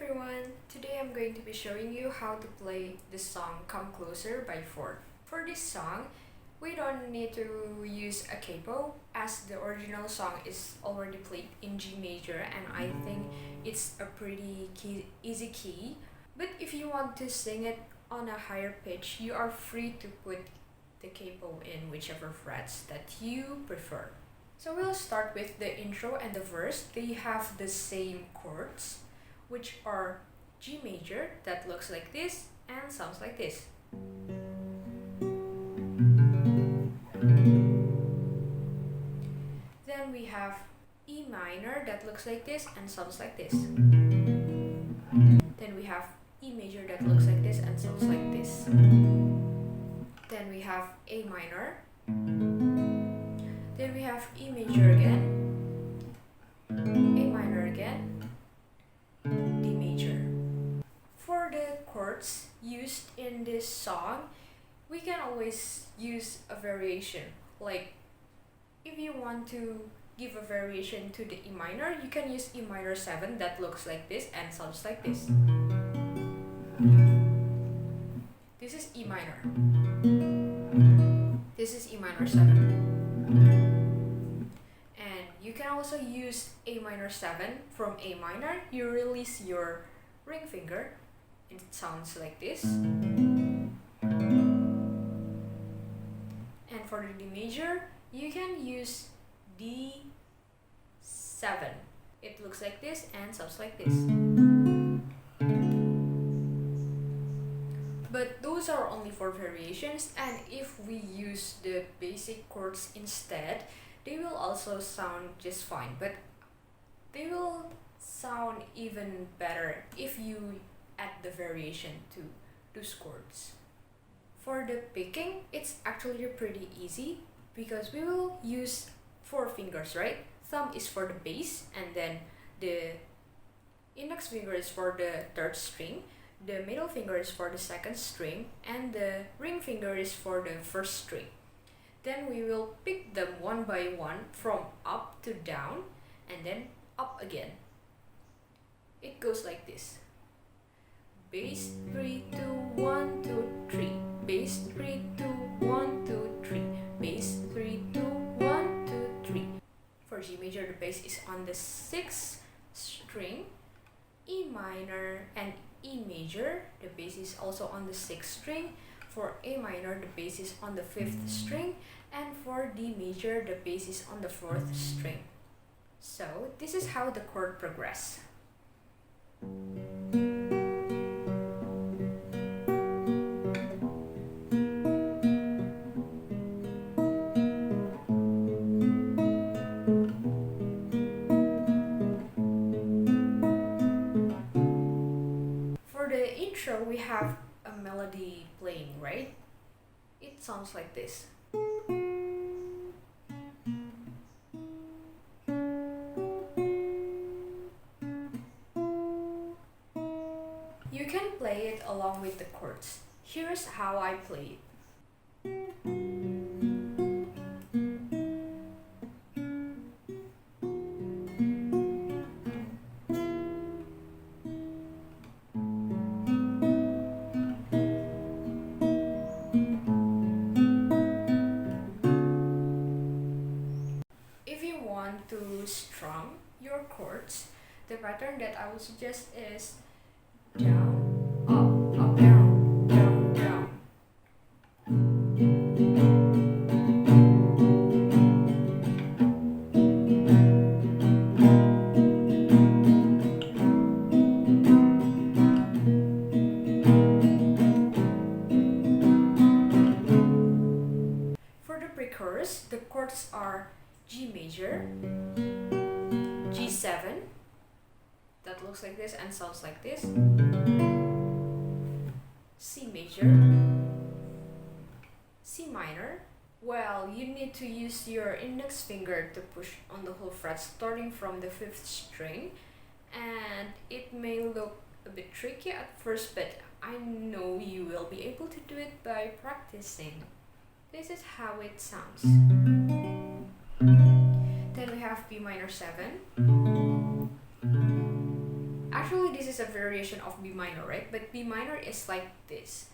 everyone! Today I'm going to be showing you how to play the song Come Closer by Ford. For this song, we don't need to use a capo as the original song is already played in G major and I think it's a pretty easy key. But if you want to sing it on a higher pitch, you are free to put the capo in whichever frets that you prefer. So we'll start with the intro and the verse. They have the same chords, which are G major, that looks like this and sounds like this. Then we have E minor that looks like this and sounds like this. Then we have E major that looks like this and sounds like this. Then we have A minor. Then we have E major again, A minor again, D major. For the chords used in this song, we can always use a variation. Like if you want to give a variation to the E minor, you can use E minor 7 that looks like this and sounds like this. This is E minor. This is E minor 7. And you can also use A minor 7 from A minor. You release your ring finger. It sounds like this. And for the D major, you can use D7. It looks like this and sounds like this. But those are only for variations, and if we use the basic chords instead, they will also sound just fine, but they will sound even better if you add the variation to those chords. For the picking, it's actually pretty easy because we will use 4 fingers, right? Thumb is for the bass, and then the index finger is for the 3rd string. The middle finger is for the 2nd string and the ring finger is for the 1st string. Then we will pick them one by one from up to down and then up again. It goes like this. Bass 3 2 1 2 3. Bass 3 2 1 2 3. Bass 3 2 1 2 3. For G major, the bass is on the 6th string. E minor and E major, the bass is also on the 6th string. For A minor, the bass is on the 5th string. And for D major, the bass is on the 4th string. So this is how the chord progress. Intro, we have a melody playing, right? It sounds like this. You can play it along with the chords. Here's how I play it. To strum your chords, the pattern that I would suggest is down, up, down, down, down. For the pre-chorus, the chords are G major, G7, that looks like this and sounds like this, C major, C minor. Well, you need to use your index finger to push on the whole fret starting from the 5th string, and it may look a bit tricky at first, but I know you will be able to do it by practicing. This is how it sounds. Then we have B minor 7. Actually, this is a variation of B minor, right? But B minor is like this.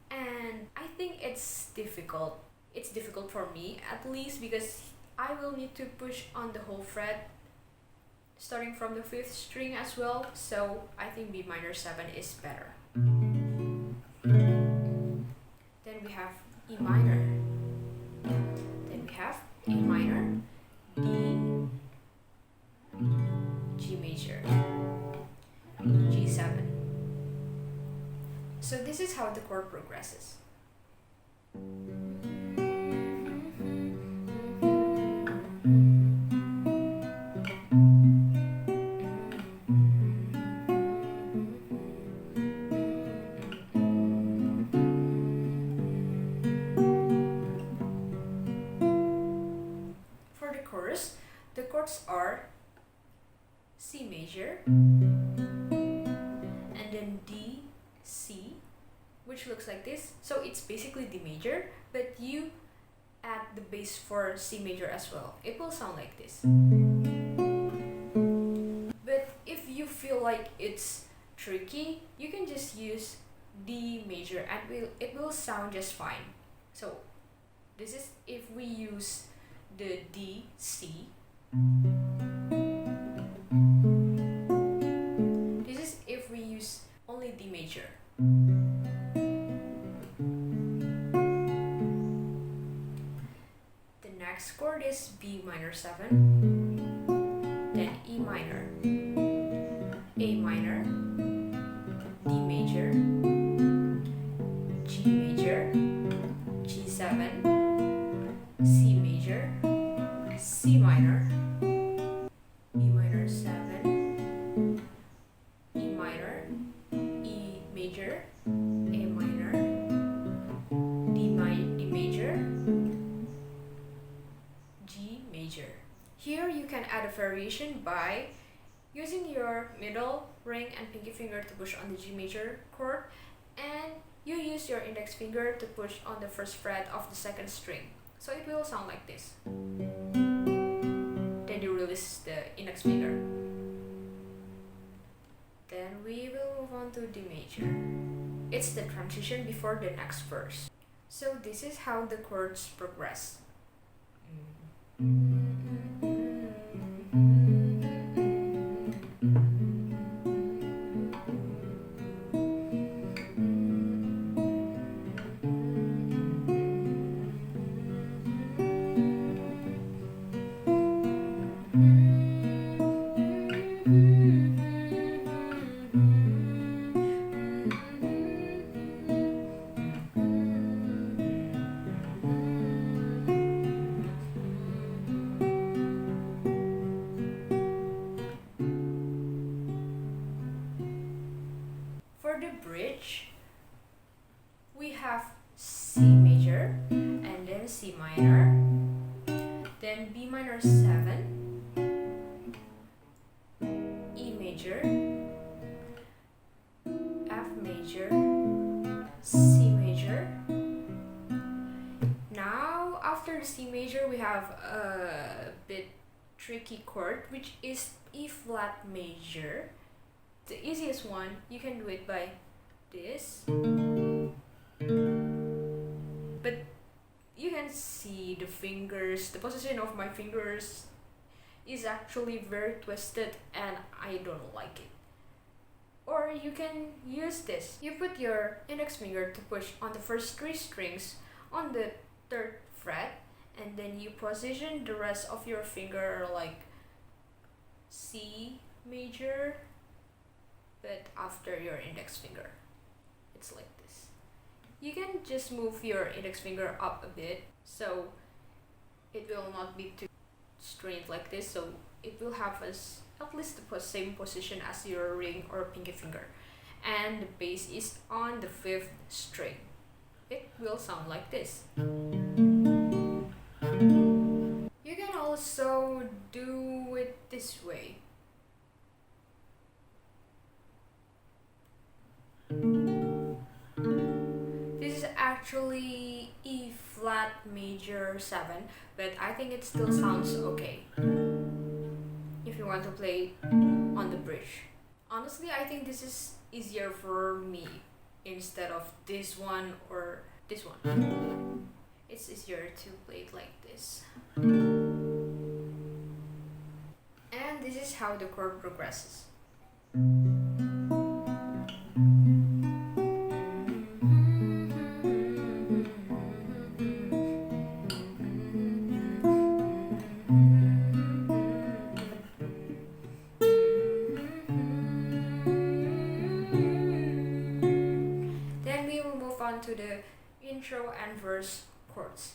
And I think it's difficult. It's difficult for me, at least, because I will need to push on the whole fret starting from the 5th string as well. So I think B minor 7 is better. Then we have E minor. Then we have A minor, D, G major, G7. So this is how the chord progresses. For the chorus, the chords are C major, and then D, C, which looks like this. So it's basically D major, but you add the bass for C major as well. It will sound like this. But if you feel like it's tricky, you can just use D major and it will sound just fine. So this is if we use the D, C. This is if we use only D major. The next chord is B minor 7, then E minor, A minor, D major, G major, G7, C major, C minor, B minor 7, E minor, E major, A minor, D major, G major. Here you can add a variation by using your middle ring and pinky finger to push on the G major chord, and you use your index finger to push on the 1st fret of the 2nd string. So it will sound like this. Then you release the index finger. Then we will move on to D major. It's the transition before the next verse. So this is how the chords progress. For the bridge, we have C major, and then C minor, then B minor 7, E major, F major, C major. Now, after the C major, we have a bit tricky chord, which is E flat major. The easiest one, you can do it by this. But you can see the fingers, the position of my fingers is actually very twisted and I don't like it. Or you can use this. You put your index finger to push on the first 3 strings on the 3rd fret, and then you position the rest of your finger like C major, but after your index finger. It's like this. You can just move your index finger up a bit so it will not be too straight like this, so it will have at least the same position as your ring or pinky finger. And the bass is on the 5th string. It will sound like this. You can also do it this way. This is actually E flat major 7, but I think it still sounds okay if you want to play on the bridge. Honestly, I think this is easier for me instead of this one or this one. It's easier to play it like this. And this is how the chord progresses. Then we will move on to the intro and verse chords.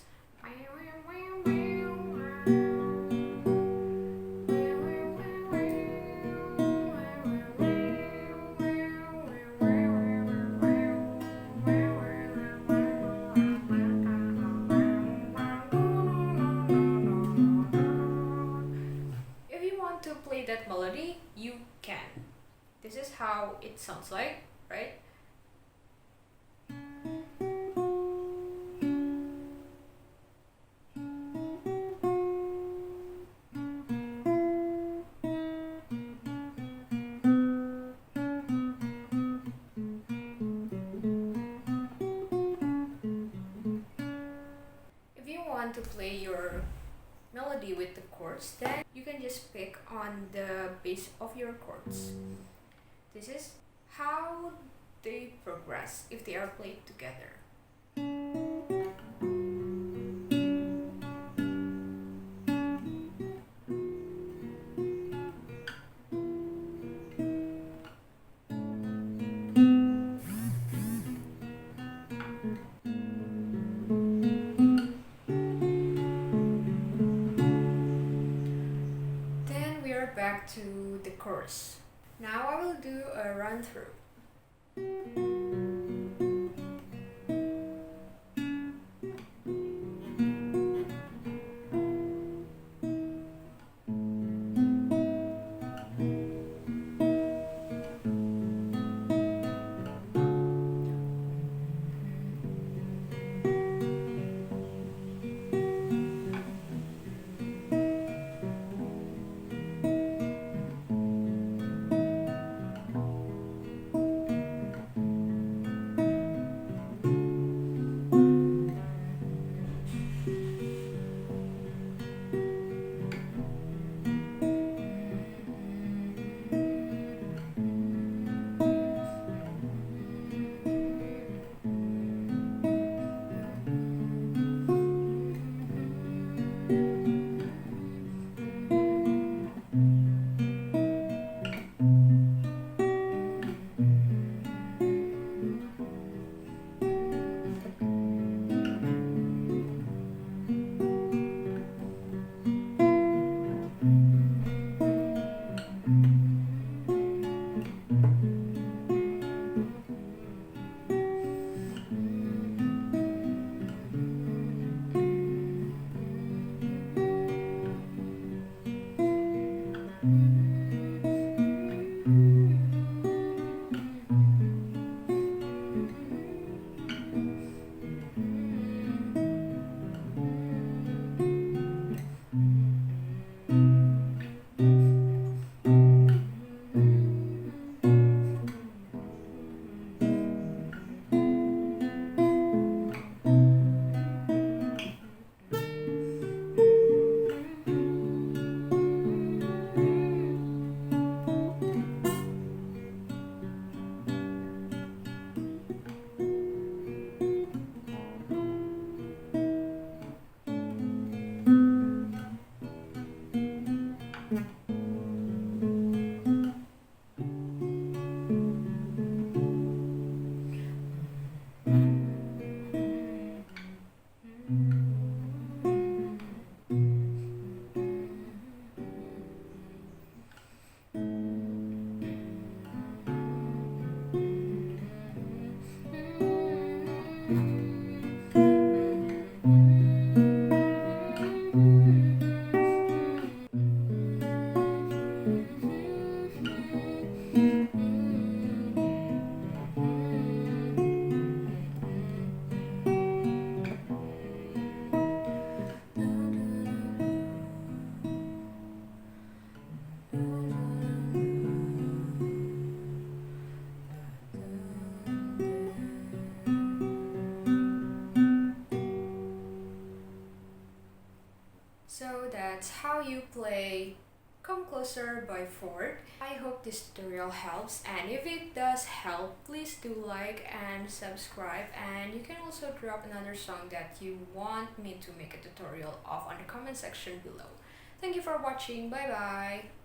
If you want to play that melody, you can. This is how it sounds like, right? If you want to play your melody with the chords, then you can just pick on the base of your chords. This is how they progress if they are played together. Then we are back to the chorus. Now I will do a run through. So that's how you play Come Closer by Ford. I hope this tutorial helps, and if it does help, please do like and subscribe, and you can also drop another song that you want me to make a tutorial of on the comment section below. Thank you for watching. Bye bye.